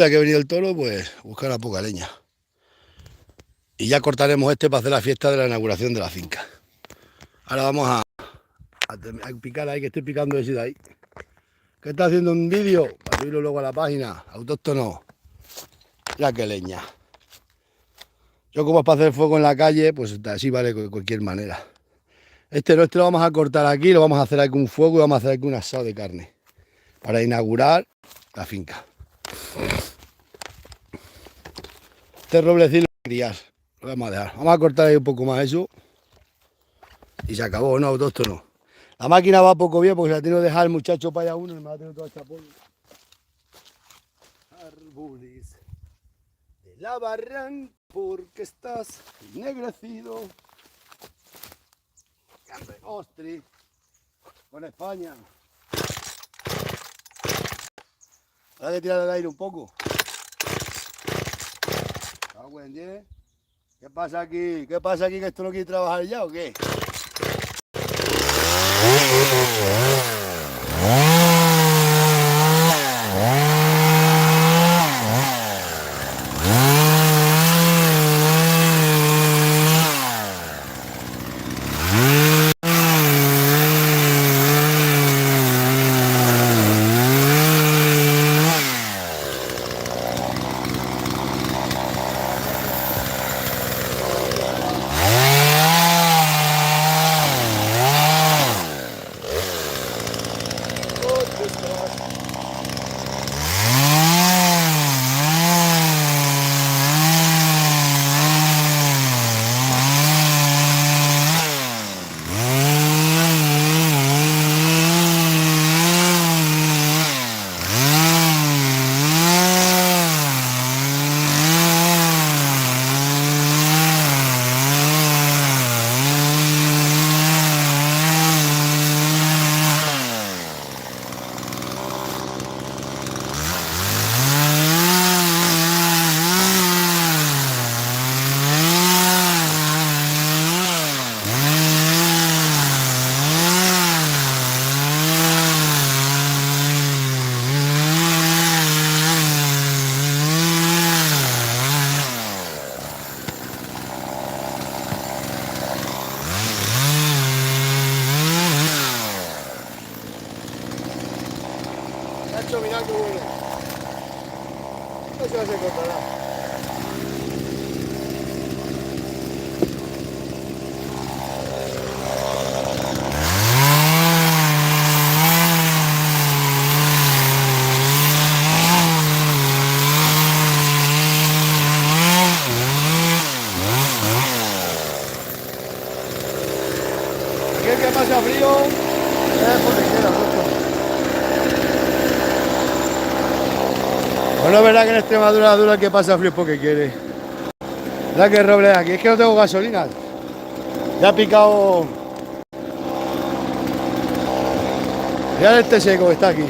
Ya que ha venido el toro, pues buscar a poca leña. Y ya cortaremos este para hacer la fiesta de la inauguración de la finca. Ahora vamos a picar ahí, que estoy picando ese de ahí. Que está haciendo un vídeo para subirlo luego a la página. Autóctono. Ya que leña. Yo como es para hacer fuego en la calle, pues así vale de cualquier manera. Este lo vamos a cortar aquí, lo vamos a hacer aquí un fuego y vamos a hacer aquí un asado de carne. Para inaugurar la finca. Este roblecito lo voy a criar. Lo vamos a dejar. Vamos a cortar ahí un poco más eso. Y se acabó, no, autóctono. La máquina va poco bien porque se la tiene que dejar el muchacho para allá uno y me va a tener toda esta polvo. Árboles de la barranca porque estás ennegrecido. Ostri con España. Ahora hay que tirar el aire un poco. ¿Qué pasa aquí? ¿Qué pasa aquí que esto no quiere trabajar ya o qué? Mirad qué bueno. Eso ya se cortará. Aquí el que pasa frío es porque quiera mucho. Bueno, es verdad que en Extremadura dura el que pasa frío porque quiere. ¿Verdad que roble aquí? Es que no tengo gasolina. Ya ha picado. Mirad este seco que está aquí.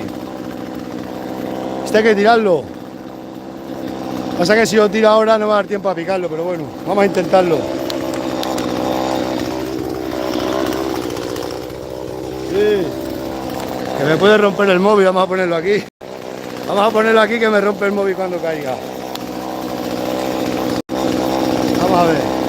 Este hay que tirarlo. Pasa que si lo tiro ahora no va a dar tiempo a picarlo, pero bueno, vamos a intentarlo. Sí. Que me puede romper el móvil, vamos a ponerlo aquí. Vamos a ponerlo aquí que me rompe el móvil cuando caiga. Vamos a ver.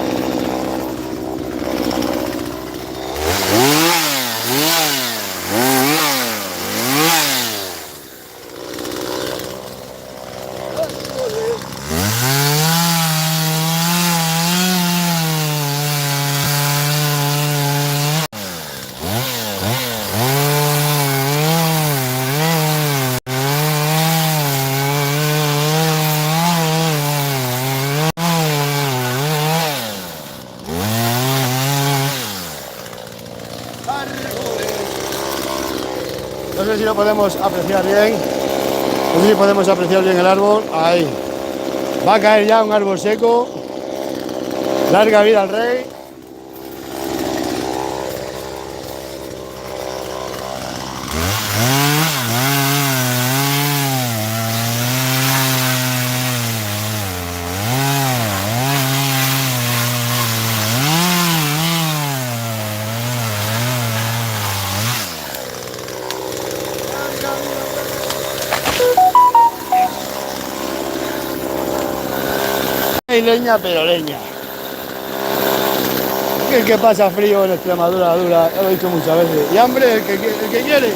No sé si lo podemos apreciar bien. No sé si podemos apreciar bien el árbol. Ahí. Va a caer ya un árbol seco. Larga vida al rey. Hay leña, pero leña. El que pasa frío en Extremadura dura, ya lo he dicho muchas veces. Y hambre, el que quiere.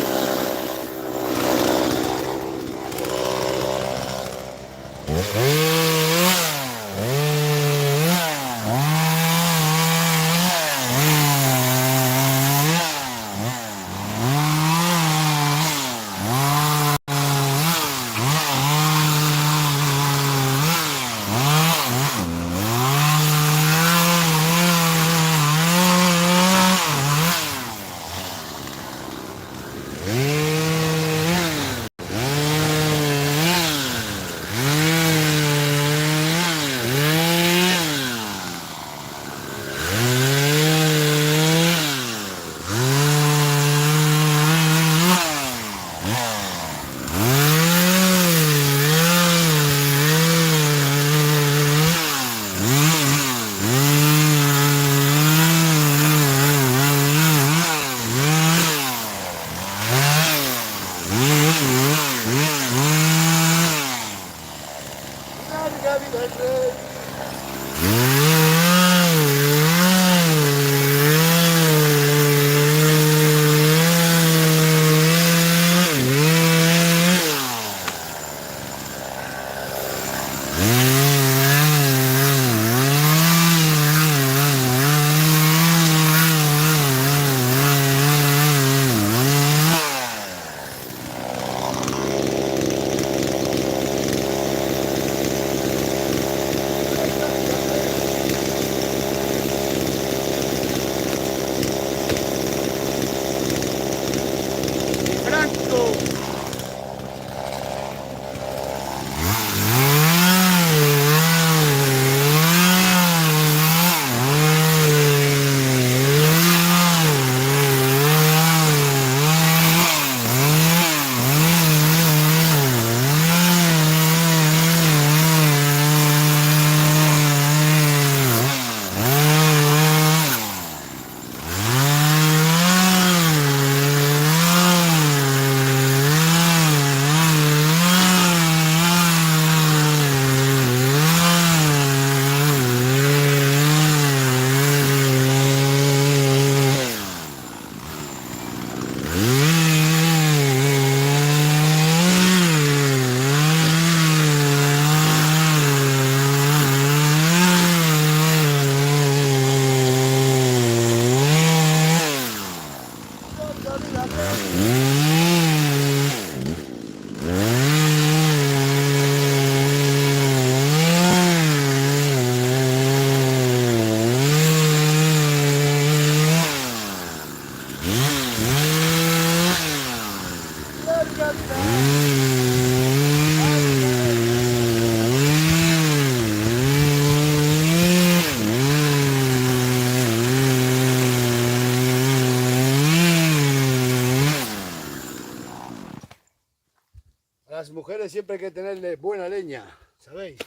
A las mujeres siempre hay que tenerle buena leña, ¿sabéis?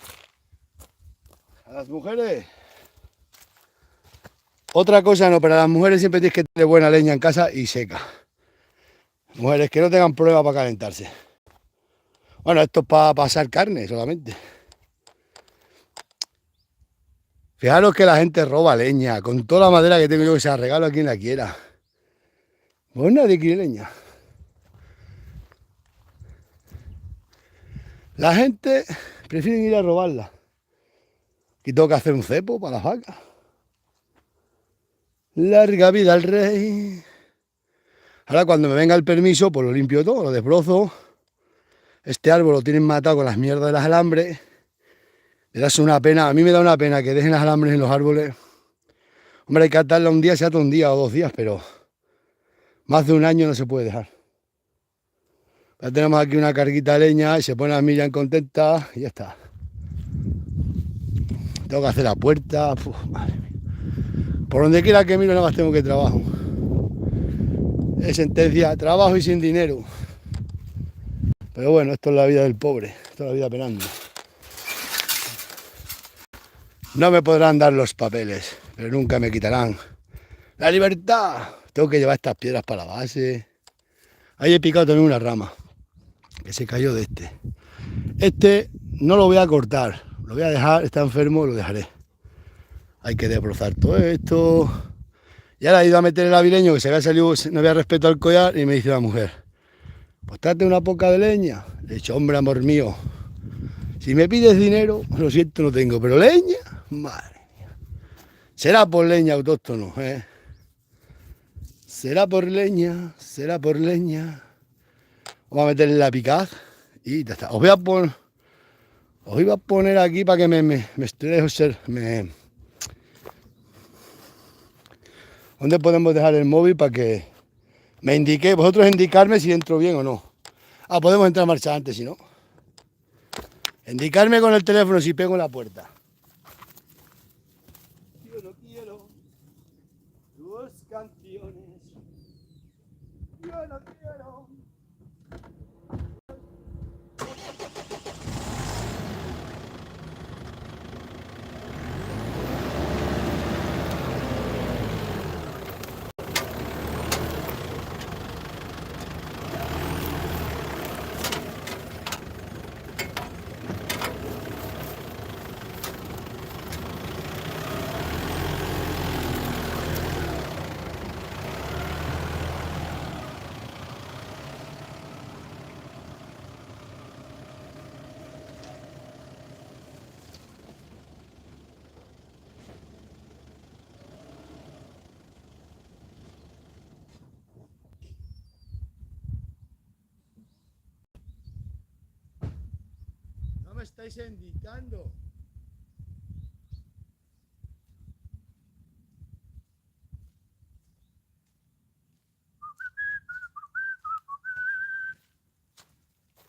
A las mujeres... Otra cosa no, pero a las mujeres siempre tienes que tener buena leña en casa y seca. Mujeres que no tengan problema para calentarse. Bueno, esto es para pasar carne solamente. Fijaros que la gente roba leña, con toda la madera que tengo yo que se la regalo a quien la quiera. Pues nadie quiere leña. La gente prefiere ir a robarla. Y tengo que hacer un cepo para las vacas. Larga vida al rey. Ahora cuando me venga el permiso, pues lo limpio todo, lo desbrozo. Este árbol lo tienen matado con las mierdas de los alambres. Me das una pena, a mí me da una pena que dejen los alambres en los árboles. Hombre, hay que atarla un día, sea todo un día o 2 días, pero más de un año no se puede dejar. Ya tenemos aquí una carguita de leña y se pone a Miriam contenta y ya está. Tengo que hacer la puerta. Uf, madre mía. Por donde quiera que miro, nada más tengo que trabajo. Es sentencia, trabajo y sin dinero. Pero bueno, esto es la vida del pobre, esto es la vida penando. No me podrán dar los papeles, pero nunca me quitarán la libertad. Tengo que llevar estas piedras para la base. Ahí he picado también una rama que se cayó de este. Este no lo voy a cortar, lo voy a dejar, está enfermo, lo dejaré. Hay que desbrozar todo esto. Y ahora he ido a meter el avileño que se había salido, no había respeto al collar, y me dice la mujer, pues trate una poca de leña. Le he dicho, hombre, amor mío, si me pides dinero, lo siento, no tengo, pero leña, madre mía. Será por leña autóctono, ¿eh? Será por leña, será por leña. Vamos a meterle la picaz y ya está. Os iba a poner aquí para que me estudiéis ¿Dónde podemos dejar el móvil para que me indiquéis, vosotros indicarme si entro bien o no? Ah, podemos entrar a marcha antes, si no. Indicarme con el teléfono si pego en la puerta. Yo no quiero tus canciones. Yo no quiero. No me estáis indicando.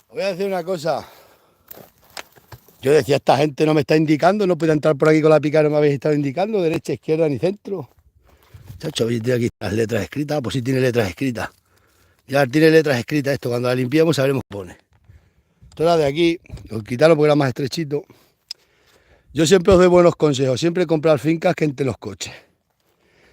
Os voy a decir una cosa. Yo decía, esta gente no me está indicando, no puede entrar por aquí con la pica, no me habéis estado indicando, derecha, izquierda ni centro. Chacho, hoy tiene aquí las letras escritas, pues sí tiene letras escritas. Ya tiene letras escritas esto, cuando la limpiamos sabremos qué pone. Toda de aquí, os quitaron porque era más estrechito. Yo siempre os doy buenos consejos, siempre comprar fincas que entre los coches.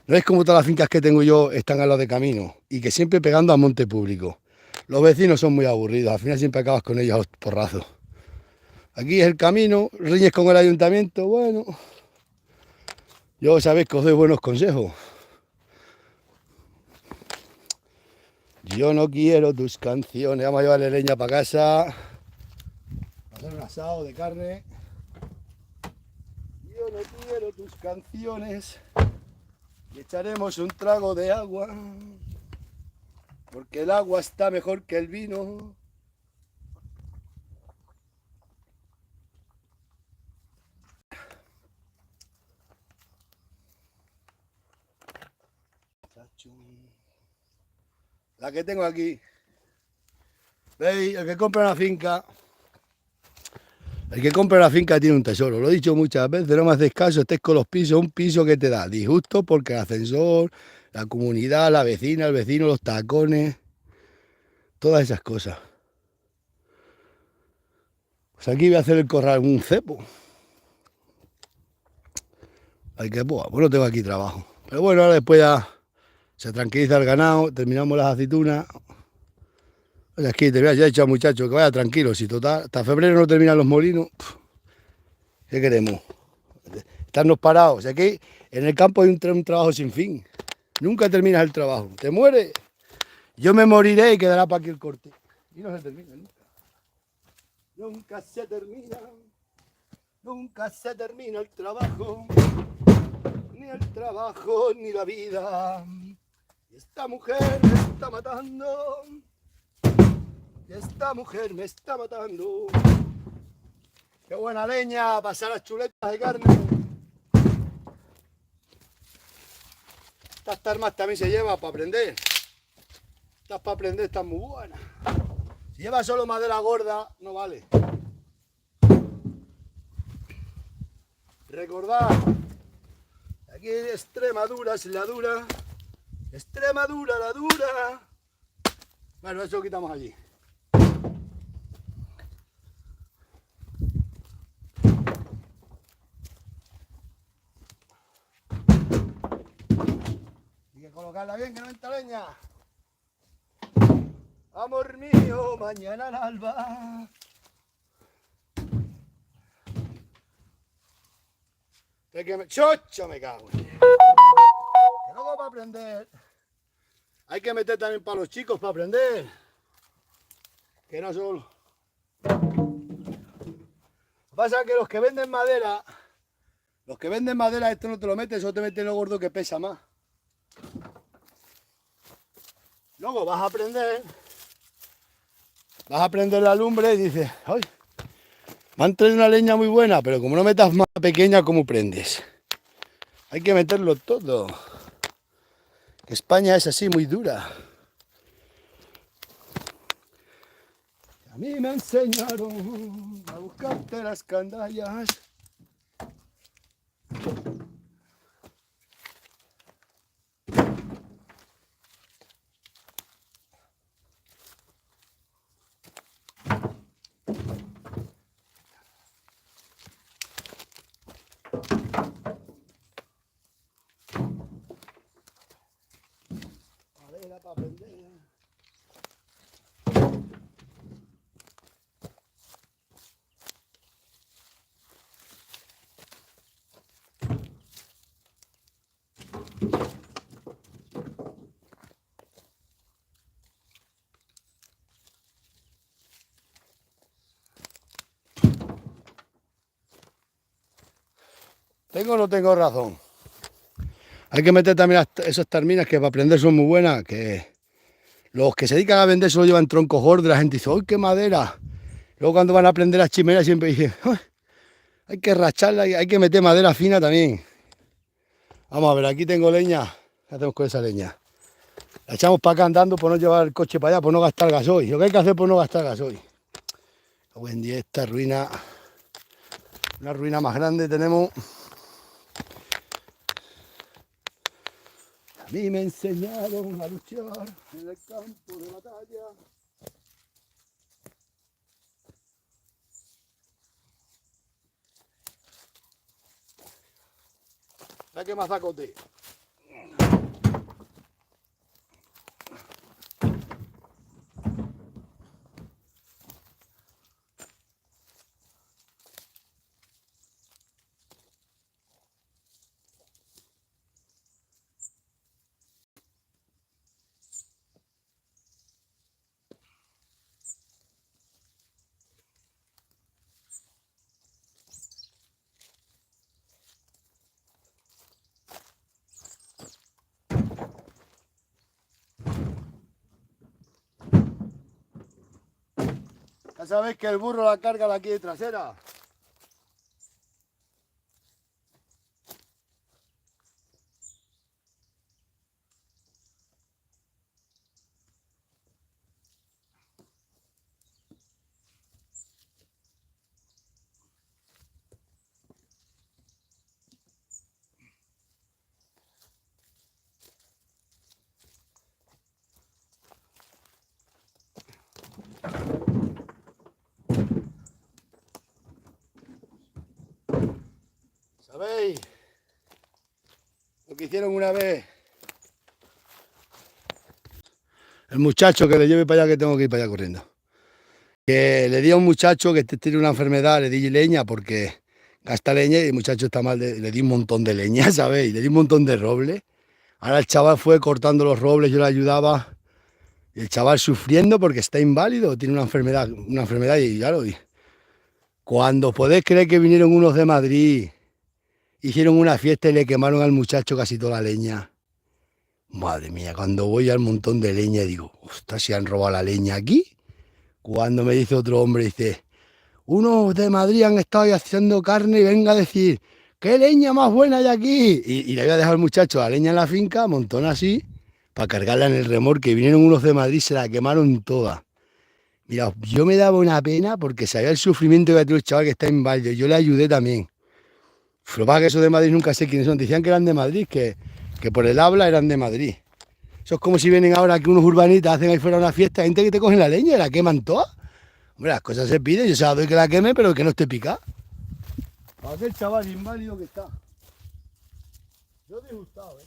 No es como todas las fincas que tengo yo están a lado de camino y que siempre pegando a monte público. Los vecinos son muy aburridos, al final siempre acabas con ellos a porrazos. Aquí es el camino, riñes con el ayuntamiento, bueno. Yo sabéis que os doy buenos consejos. Yo no quiero tus canciones. Vamos a llevarle leña para casa. Para hacer un asado de carne. Yo no quiero tus canciones. Y echaremos un trago de agua. Porque el agua está mejor que el vino. La que tengo aquí. ¿Veis? El que compra una finca. El que compra una finca tiene un tesoro. Lo he dicho muchas veces, no me haces caso, estés con los pisos, un piso que te da disgusto porque el ascensor, la comunidad, la vecina, el vecino, los tacones, todas esas cosas. Pues aquí voy a hacer el corral un cepo. Hay que, pues no tengo aquí trabajo. Pero bueno, ahora después ya se tranquiliza el ganado, terminamos las aceitunas. Oye, aquí te voy a ya echar muchachos, que vaya tranquilo, si total, hasta febrero no terminan los molinos. ¿Qué queremos? Estarnos parados. Aquí en el campo hay un trabajo sin fin. Nunca terminas el trabajo. Te mueres. Yo me moriré y quedará para aquí el corte. Y no se termina nunca. Nunca se termina. Nunca se termina el trabajo. Ni el trabajo ni la vida. Y esta mujer me está matando. Y esta mujer me está matando. Qué buena leña, pasar las chuletas de carne. Estas armas también se llevan para aprender. Estas para aprender están muy buenas. Si llevas solo madera gorda, no vale. Recordad, aquí Extremadura es la dura. Extremadura la dura. Bueno, eso lo quitamos allí. Hay que colocarla bien, que no entra leña. Amor mío, mañana al alba. ¡Chocho, me cago! Que luego para aprender hay que meter también para los chicos para aprender. Que no solo. Lo que pasa es que los que venden madera, esto no te lo metes, o te metes lo gordo que pesa más. Luego vas a prender la lumbre y dices, ¡ay! Me han traído una leña muy buena, pero como no metas más pequeña, ¿cómo prendes? Hay que meterlo todo. España es así, muy dura. A mí me enseñaron a buscarte las candallas. Madera para prender. ¿Tengo o no tengo razón? Hay que meter también esas terminas que para aprender son muy buenas, que los que se dedican a vender solo llevan troncos gordos, la gente dice, ¡ay, qué madera! Luego cuando van a aprender las chimeneas siempre dicen, ¡ay! Hay que racharla y hay que meter madera fina también. Vamos a ver, aquí tengo leña. ¿Qué hacemos con esa leña? La echamos para acá andando por no llevar el coche para allá, por no gastar gasoil. Lo que hay que hacer por no gastar gasoil. Hoy en día esta ruina, una ruina más grande tenemos. A mí me enseñaron a luchar en el campo de batalla. ¿Sabes qué mazacote? Ya sabéis que el burro la carga la aquí de trasera. ¿Sabéis lo que hicieron una vez? El muchacho que le lleve para allá, que tengo que ir para allá corriendo. Que le di a un muchacho que tiene una enfermedad, le di leña porque gasta leña y el muchacho está mal, le di un montón de leña, ¿sabéis? Le di un montón de roble. Ahora el chaval fue cortando los robles, yo le ayudaba. Y el chaval sufriendo porque está inválido, tiene una enfermedad y claro, y cuando podéis creer que vinieron unos de Madrid, hicieron una fiesta y le quemaron al muchacho casi toda la leña. Madre mía, cuando voy al montón de leña digo, ostras, si han robado la leña aquí. Cuando me dice otro hombre, dice, unos de Madrid han estado ahí haciendo carne y venga a decir, ¿qué leña más buena hay aquí? Y le voy a dejar al muchacho la leña en la finca, montón así, para cargarla en el remolque. Vinieron unos de Madrid, se la quemaron toda. Mira, yo me daba una pena porque sabía el sufrimiento que tuvo el chaval que está en Valle. Yo le ayudé también. Lo que pasa es que esos de Madrid nunca sé quiénes son. Decían que eran de Madrid, que por el habla eran de Madrid. Eso es como si vienen ahora aquí unos urbanitas, hacen ahí fuera una fiesta, gente que te cogen la leña y la queman toda. Hombre, las cosas se piden, yo se la doy que la queme, pero que no esté picada. Para aquel chaval inválido que está. Yo disgustado, ¿eh?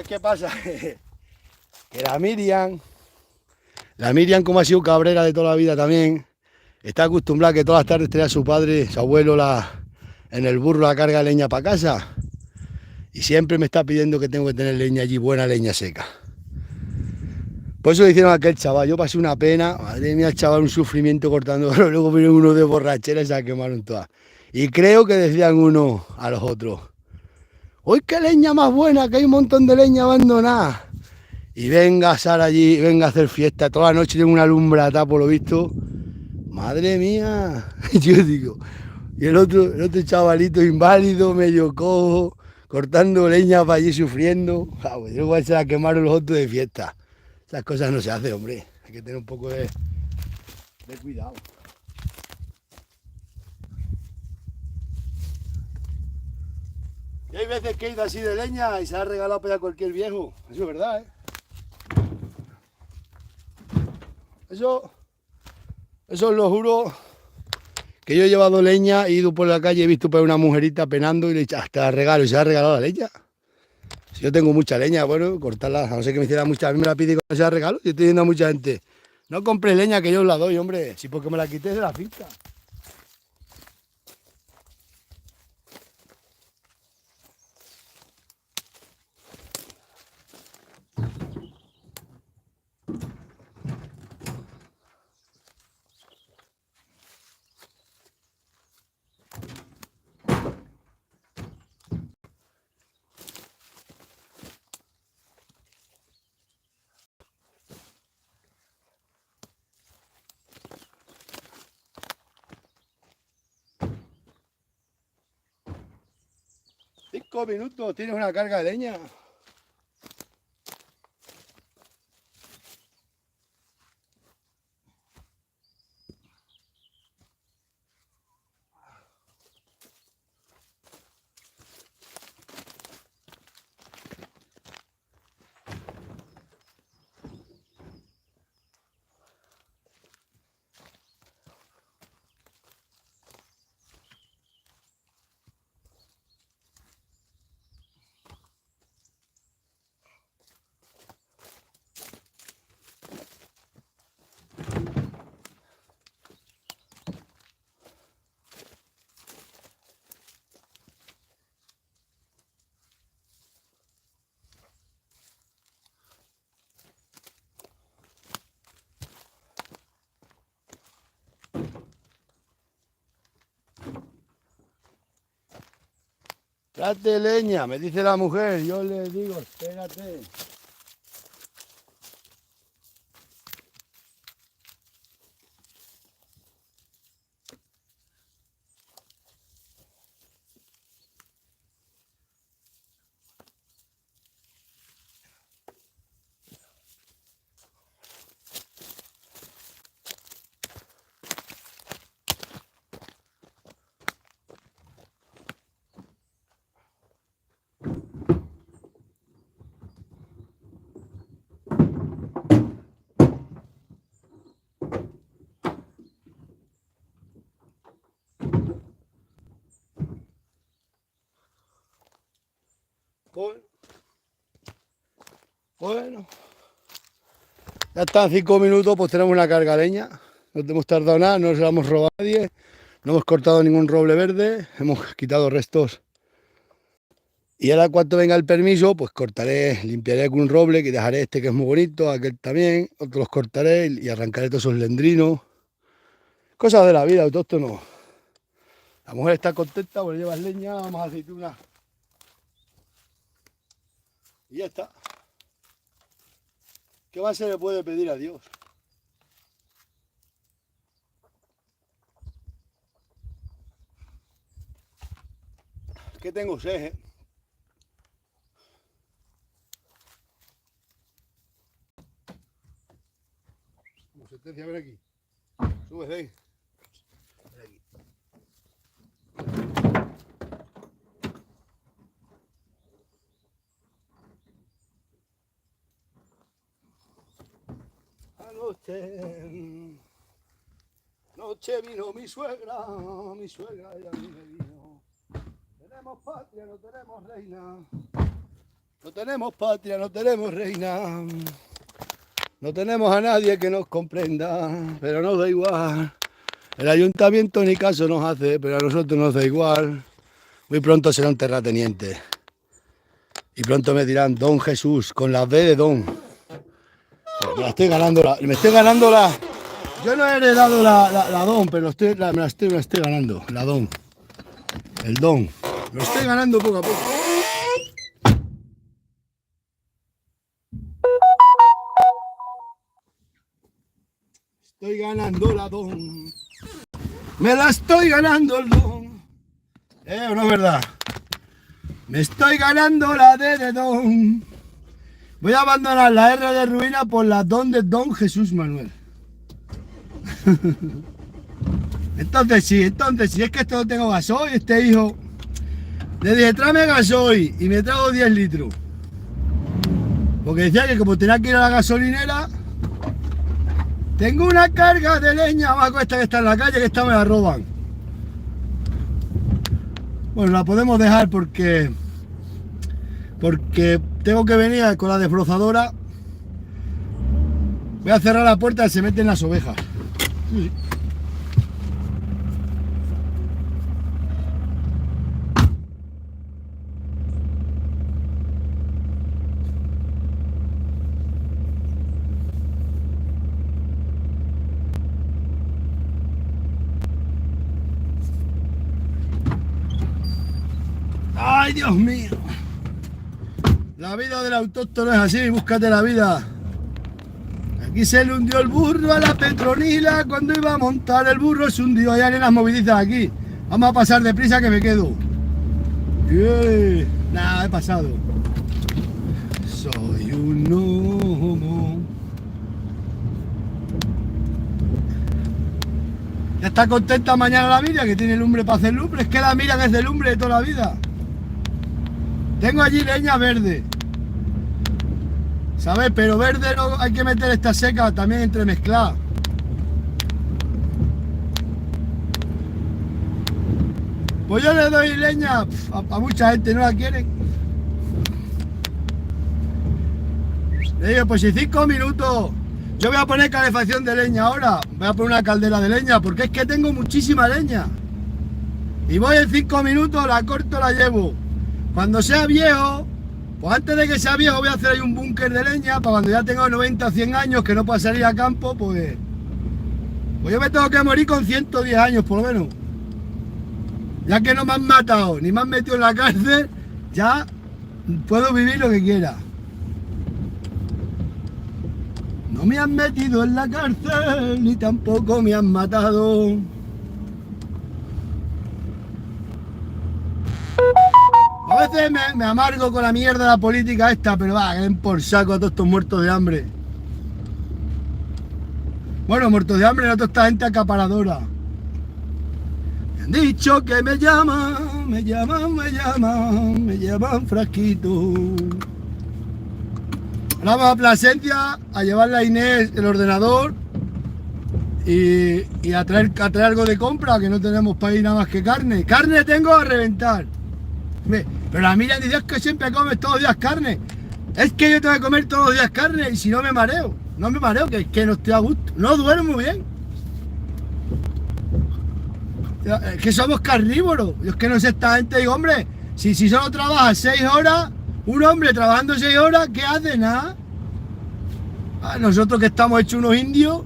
¿Sabes qué pasa? Que la Miriam como ha sido cabrera de toda la vida también, está acostumbrada a que todas las tardes tenía a su padre, su abuelo, en el burro la carga de leña para casa. Y siempre me está pidiendo que tengo que tener leña allí, buena leña seca. Por eso le hicieron a aquel chaval, yo pasé una pena, madre mía, el chaval, un sufrimiento cortando, pero luego vino uno de borrachera y se la quemaron todas. Y creo que decían uno a los otros, ¡uy, qué leña más buena, que hay un montón de leña abandonada! Y venga a Sara allí, venga a hacer fiesta, toda la noche tengo una lumbrata por lo visto. Madre mía, yo digo, y el otro chavalito inválido, medio cojo, cortando leña para allí sufriendo. Ah, pues igual se la quemaron los otros de fiesta. Esas cosas no se hacen, hombre. Hay que tener un poco de cuidado. Y hay veces que he ido así de leña y se la ha regalado para cualquier viejo. Eso es verdad, ¿eh? Eso os lo juro, que yo he llevado leña, he ido por la calle, he visto por una mujerita penando y le he dicho, hasta la regalo, y se ha regalado la leña. Si yo tengo mucha leña, bueno, cortarla, a no ser que me hiciera mucha, a mí me la pide cuando se la regalo, yo estoy diciendo a mucha gente, no compre leña que yo os la doy, hombre, si porque me la quité de la finca. Cinco minutos, tienes una carga de leña. Trate leña, me dice la mujer, yo le digo, espérate. Bueno, ya están 5 minutos, pues tenemos una carga leña. No hemos tardado nada, no nos la hemos robado a nadie, no hemos cortado ningún roble verde, hemos quitado restos. Y ahora cuando venga el permiso, pues cortaré, limpiaré con un roble, que dejaré este que es muy bonito, aquel también, otros los cortaré y arrancaré todos esos lendrinos. Cosas de la vida, todo esto no. La mujer está contenta porque llevas leña, más aceitunas. Y ya está. ¿Qué más se le puede pedir a Dios? Que tengo sed, ¿eh? Como sentencia, ven aquí. Sube, ven. Ven aquí. Noche vino mi suegra y a mí me vino. Tenemos patria, no tenemos reina. No tenemos patria, no tenemos reina, no tenemos a nadie que nos comprenda, pero nos da igual. El ayuntamiento ni caso nos hace, pero a nosotros nos da igual. Muy pronto será un terrateniente. Y pronto me dirán Don Jesús, con la B de Don. Me la estoy ganando, me estoy ganando la... Yo no he heredado la Don, pero me la estoy ganando, la Don. El Don. Lo estoy ganando poco a poco. Estoy ganando la Don. Me la estoy ganando el Don. ¿O no es verdad? Me estoy ganando la D de Don. Voy a abandonar la R de ruina por la Don de Don Jesús Manuel. Entonces sí, es que esto no tengo gasoil, este hijo. Le dije, tráeme gasoil y me trago 10 litros. Porque decía que como tenía que ir a la gasolinera, tengo una carga de leña abajo esta que está en la calle, que esta me la roban. Bueno, la podemos dejar porque tengo que venir con la desbrozadora. Voy a cerrar la puerta y se meten las ovejas. Sí. ¡Ay, Dios mío! La vida del autóctono es así, búscate la vida. Aquí se le hundió el burro a la Petronila cuando iba a montar el burro, se hundió. Hay arenas movilizas aquí. Vamos a pasar deprisa que me quedo. Nada, he pasado. Soy un gnomo. Ya está contenta mañana la Miriam, que tiene lumbre para hacer lumbre. Es que la Miriam es de lumbre de toda la vida. Tengo allí leña verde, ¿sabes? Pero verde no hay que meter esta seca también entremezclada. Pues yo le doy leña a mucha gente, no la quieren. Le digo, pues si 5 minutos, yo voy a poner calefacción de leña ahora, voy a poner una caldera de leña, porque es que tengo muchísima leña. Y voy en 5 minutos, la corto, la llevo. Cuando sea viejo, pues antes de que sea viejo voy a hacer ahí un búnker de leña para cuando ya tenga 90 o 100 años que no pueda salir a campo, pues yo me tengo que morir con 110 años por lo menos. Ya que no me han matado ni me han metido en la cárcel, ya puedo vivir lo que quiera. No me han metido en la cárcel ni tampoco me han matado. A veces me amargo con la mierda de la política esta, pero va, que den por saco a todos estos muertos de hambre. Bueno, muertos de hambre, no toda esta gente acaparadora. Me han dicho que me llaman Frasquito. Ahora vamos a Plasencia a llevarle a Inés el ordenador y a traer algo de compra, que no tenemos para ir nada más que carne. Carne tengo a reventar. Pero la Miriam dice que siempre comes todos los días carne. Es que yo tengo que comer todos los días carne y si no me mareo. No me mareo, que es que no estoy a gusto. No duermo bien. Es que somos carnívoros. Yo es que no sé esta gente. Digo, hombre, si solo trabajas 6 horas, un hombre trabajando 6 horas, ¿qué hace? Nada. Nosotros que estamos hechos unos indios.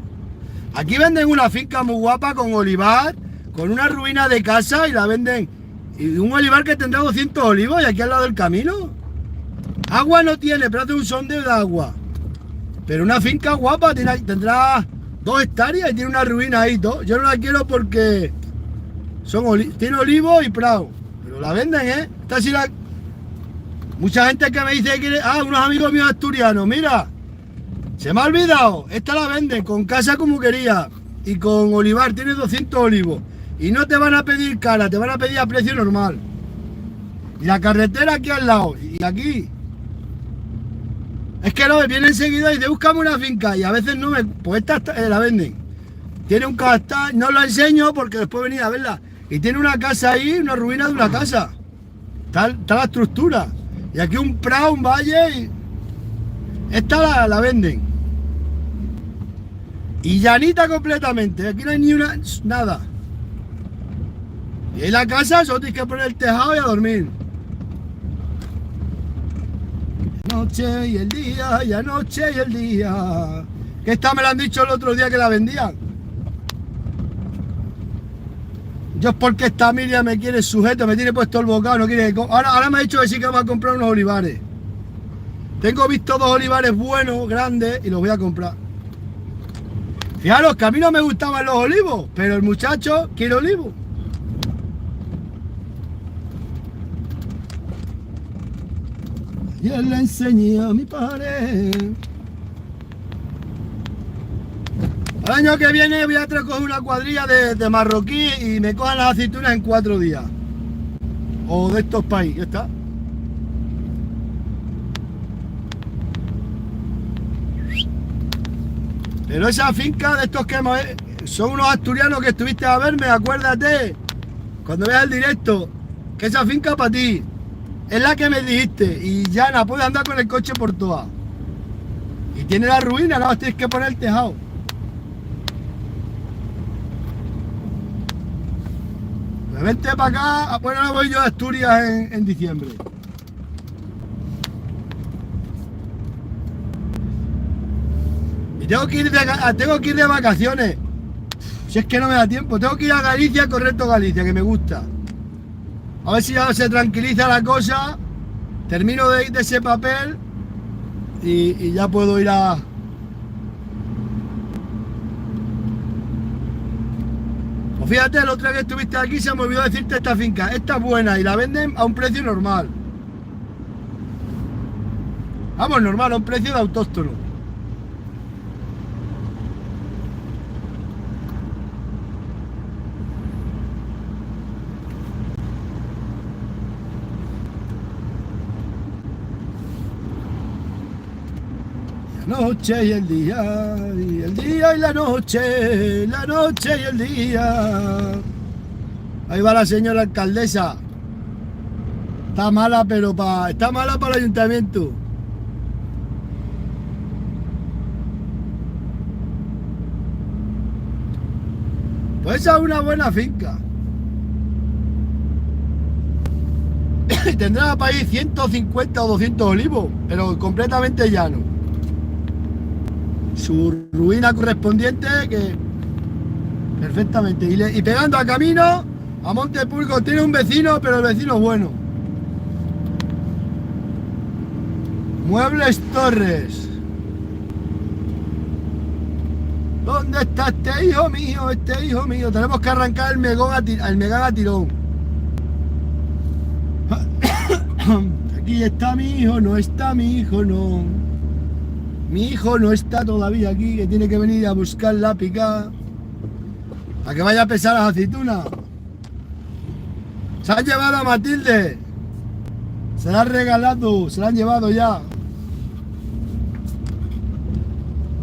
Aquí venden una finca muy guapa con olivar, con una ruina de casa y la venden. Y un olivar que tendrá 200 olivos y aquí al lado del camino. Agua no tiene, pero hace un sondeo de agua. Pero una finca guapa tendrá 2 hectáreas y tiene una ruina ahí y todo. Yo no la quiero porque tiene olivos y prado. Pero la venden, ¿eh? Esta sí la... Mucha gente que me dice que quiere... unos amigos míos asturianos, mira. Se me ha olvidado. Esta la venden con casa como quería. Y con olivar, tiene 200 olivos. Y no te van a pedir cara, te van a pedir a precio normal. Y la carretera aquí al lado, y aquí. Es que no, me viene enseguida y dice, búscame una finca. Y a veces no me... Pues esta la venden. Tiene un castal, no lo enseño porque después venía a verla. Y tiene una casa ahí, una ruina de una casa. Está la estructura. Y aquí un prado, un valle. Esta la venden. Y llanita completamente. Aquí no hay ni una... nada. Y en la casa solo tienes que poner el tejado y a dormir. La noche y el día, y la noche y el día. Que esta me lo han dicho el otro día que la vendían. Yo es porque esta Miriam me quiere sujeto, me tiene puesto el bocado, no quiere que... Ahora me ha dicho que sí que va a comprar unos olivares. Tengo visto 2 olivares buenos, grandes, y los voy a comprar. Fijaros que a mí no me gustaban los olivos, pero el muchacho quiere olivos. Ayer le enseñé a mi padre. El año que viene voy a coger una cuadrilla de marroquí y me cojan las aceitunas en 4 días. O de estos países, ya está. Pero esa finca de estos que son unos asturianos que estuviste a verme, acuérdate, cuando veas el directo, que esa finca para ti es la que me dijiste y ya no puedes andar con el coche por todas. Y tiene la ruina, nada más tienes que poner el tejado. Pues vente para acá, bueno, ahora voy yo a Asturias en diciembre. Y tengo que ir de vacaciones. Si es que no me da tiempo. Tengo que ir a Galicia, Correcto Galicia, que me gusta. A ver si ya se tranquiliza la cosa. Termino de ese papel y ya puedo ir a... Pues fíjate, el otro día que estuviste aquí se me olvidó decirte esta finca. Esta es buena y la venden a un precio normal. Vamos, normal, a un precio de autóctono. La noche y el día y la noche y el día. Ahí va la señora alcaldesa. Está mala, pero está mala para el ayuntamiento. Pues esa es una buena finca. Tendrá para ir 150 o 200 olivos, pero completamente llano. Su ruina correspondiente que perfectamente y pegando a camino a Montepulco. Tiene un vecino, pero el vecino es bueno. Muebles Torres. ¿Dónde está este hijo mío? Este hijo mío. Tenemos que arrancar el Megán a tirón. Aquí está mi hijo, no está mi hijo, no. Mi hijo no está todavía aquí, que tiene que venir a buscar la picada. A que vaya a pesar las aceitunas. Se han llevado a Matilde. Se la han regalado, se la han llevado ya.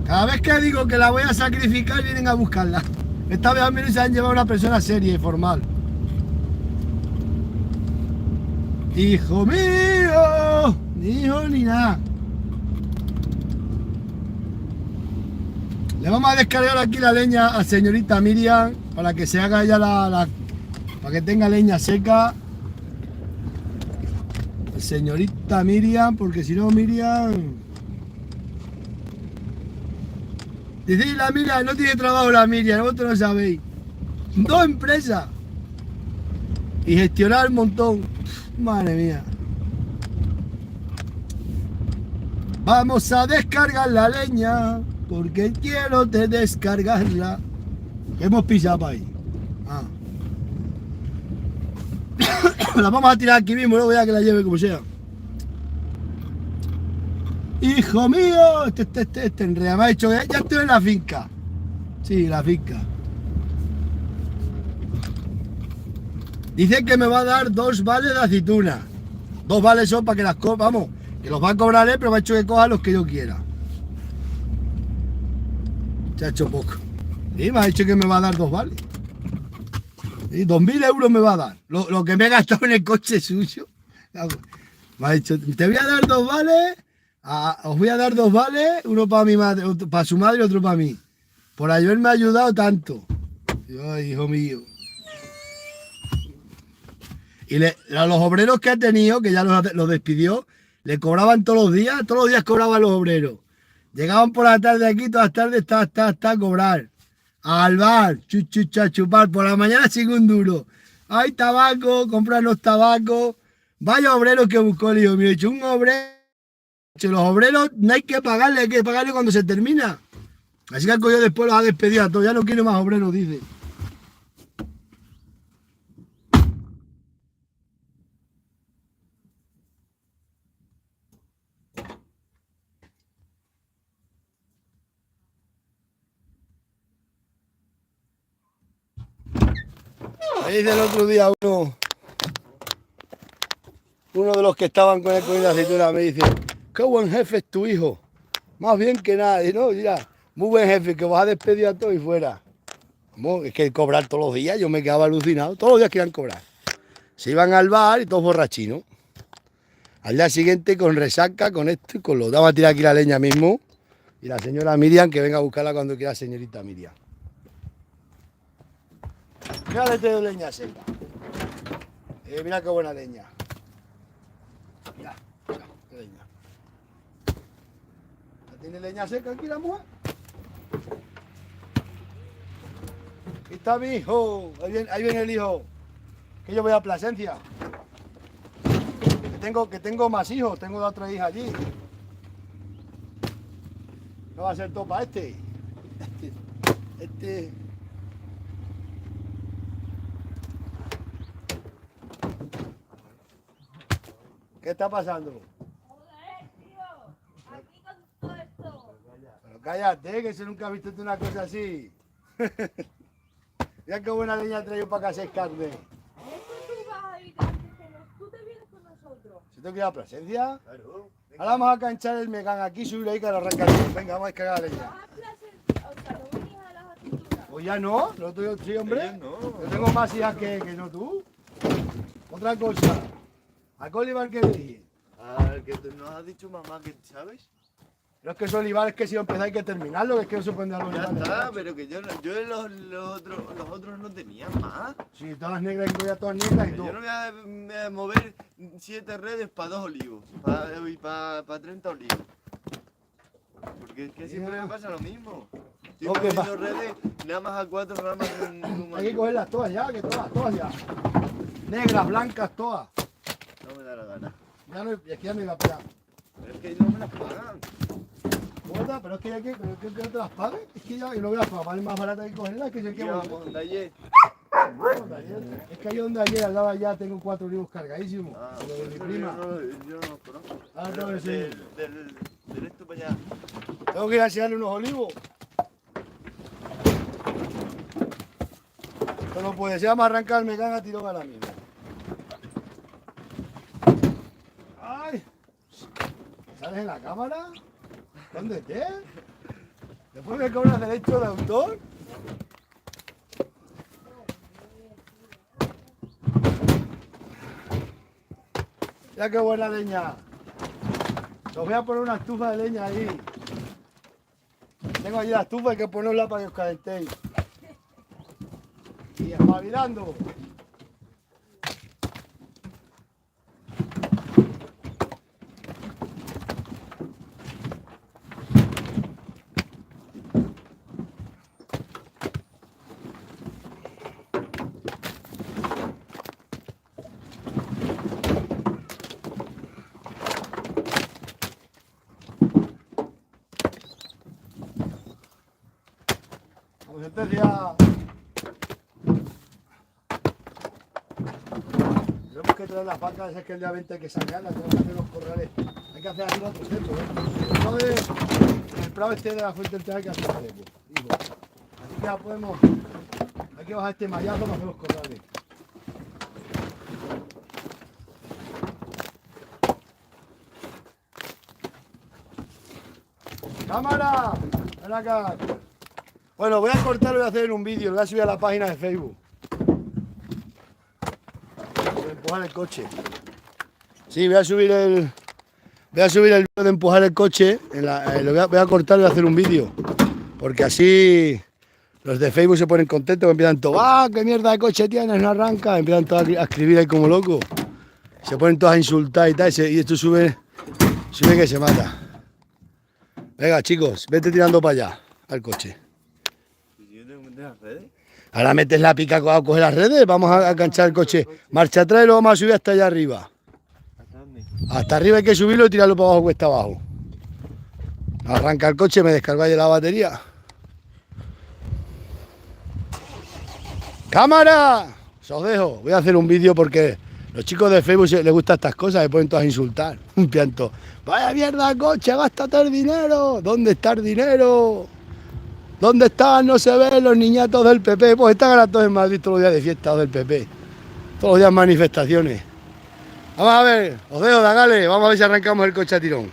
Cada vez que digo que la voy a sacrificar, vienen a buscarla. Esta vez al menos se han llevado a una persona seria y formal. ¡Hijo mío! Ni hijo ni nada. Le vamos a descargar aquí la leña a señorita Miriam para que se haga ya para que tenga leña seca. Señorita Miriam, porque si no Miriam... Dice la Miriam, no tiene trabajo la Miriam, vosotros no sabéis. 2 empresas. Y gestionar un montón. Madre mía. Vamos a descargar la leña. Porque quiero de descargarla. Hemos pisado para ahí. La vamos a tirar aquí mismo, no voy a que la lleve como sea. Hijo mío, este enreda. Me ha dicho que ya estoy en la finca. Sí, la finca. Dice que me va a dar 2 vales de aceituna. 2 vales son para que las vamos, que los va a cobrar él, pero me ha dicho que coja los que yo quiera. Se ha hecho poco. Y me ha dicho que me va a dar 2 vales. Y 2.000 euros me va a dar. Lo que me he gastado en el coche suyo. Me ha dicho, te voy a dar 2 vales, os voy a dar 2 vales, uno para mi madre, para su madre y otro para mí. Por haberme ayudado tanto. Yo, "Ay, hijo mío". Y a los obreros que ha tenido, que ya los despidió, le cobraban todos los días cobraban los obreros. Llegaban por la tarde aquí, todas las tardes, está a cobrar. Al bar, chuchucha, chupar, por la mañana sin un duro. Hay tabaco, comprarnos tabaco. Vaya obrero que buscó el hijo mío. He dicho, un obrero. Los obreros no hay que pagarle cuando se termina. Así que el coño después los ha despedido a todos. Ya no quiere más obreros, dice. Me dice el otro día uno de los que estaban con el coño de aceituna, me dice, qué buen jefe es tu hijo. Más bien que nada. Y no, mira, muy buen jefe, que vas a despedir a todos y fuera. Es que cobrar todos los días, yo me quedaba alucinado. Todos los días querían cobrar. Se iban al bar y todos borrachinos. Al día siguiente con resaca, con esto y con lo. Vamos a tirar aquí la leña mismo. Y la señora Miriam, que venga a buscarla cuando quiera, señorita Miriam. Mira, le traigo leña seca. Mira qué buena leña. Mira, qué leña. ¿Ya tiene leña seca aquí la mujer? Aquí está mi hijo. Ahí viene el hijo. Que yo voy a Plasencia. Que tengo más hijos. Tengo la otra hija allí. No va a ser todo para este. ¿Qué está pasando? Joder, tío. Aquí con todo esto. Pero cállate, que si nunca has visto una cosa así. Mira qué buena leña he traído para que hacer carne. Esto tú vas a evitar que tú te vienes con nosotros. ¿Si tengo que ir a Plasencia? Claro. Ahora vamos a canchar el Megán aquí, subir ahí que lo arrancaremos. Venga, vamos a descargar la leña. Vas a placer, o sea, no venís a las aceitunas. Pues ya no, no tuyo, sí, hombre. Ellos no. Yo tengo más hijas que no tú. Otra cosa. ¿A qué olivar que dije? Ah, que tú nos has dicho mamá que sabes. Pero es que esos olivares que si empezáis hay que terminarlo, que es que no se pueden dar los Ya olivares. está, pero que yo los otros no tenían más. Sí, todas las negras y ya todas negras y Yo todo. no voy a mover 7 redes para 2 olivos y para 30 olivos. Porque es que siempre me pasa lo mismo. Estoy No, ¿qué moviendo redes nada más a 4 ramas de un Hay que olivo. cogerlas todas ya, que todas ya. Negras, blancas, todas. No me da la gana. Ya no, y aquí ya me iba a pegar. Pero es que no me las pagan. Gorda, pero es que hay que no te las paguen. Es que ya, y no voy a pagar más barata que cogerlas, que se ¿Qué quedan. vamos de ayer? Es que ahí donde ayer al lado allá tengo 4 olivos cargadísimos. Ah, Lo de mi yo prima. no los conozco. Ah, Pero no, sí. del esto para allá. Tengo que ir a enseñarle unos olivos. Pero pues ya me arrancar el Megán a tirón a la misma. ¡Ay! ¿Sales en la cámara? ¿Dónde estés? ¿Después me cobras derecho de autor? Mira qué buena leña. Os voy a poner una estufa de leña ahí. Tengo allí la estufa, hay que ponerla para que os calentéis. Y espabilando. Como se te decía, tenemos que traer las vacas, es que el día 20 hay que sacarlas, tenemos que hacer los corrales, hay que hacer arriba otro centro, Entonces, el prado este de la fuente del hay que hacer cepo, hijo. Así que ya podemos, hay que bajar este mallazo para hacer los corrales. ¡Cámara! Ven acá. Bueno, voy a cortarlo y voy a hacer un vídeo, lo voy a subir a la página de Facebook. Voy a empujar el coche. Sí, voy a subir el vídeo de empujar el coche. Voy a cortar y voy a hacer un vídeo. Porque así los de Facebook se ponen contentos, empiezan todos, ¡ah, qué mierda de coche tienes, no arranca! Empiezan todos a escribir ahí como locos. Se ponen todos a insultar y tal, y esto sube que se mata. Venga, chicos, vete tirando para allá, al coche. ¿Y yo tengo que meter las redes? Ahora metes la pica a coger las redes, vamos a enganchar el coche. Marcha atrás y lo vamos a subir hasta allá arriba. ¿Hasta dónde? Hasta arriba hay que subirlo y tirarlo para abajo, cuesta abajo. Arranca el coche, me descargáis la batería. ¡Cámara! Os dejo, voy a hacer un vídeo porque los chicos de Facebook les gustan estas cosas, se ponen todos a insultar. Un pianto. ¡Vaya mierda de coche, gástate el dinero! ¿Dónde está el dinero? ¿Dónde están? No se ven los niñatos del PP. Pues están ahora todos en Madrid todos los días de fiesta del PP. Todos los días manifestaciones. Vamos a ver, os dejo, dagale, vamos a ver si arrancamos el coche a tirón.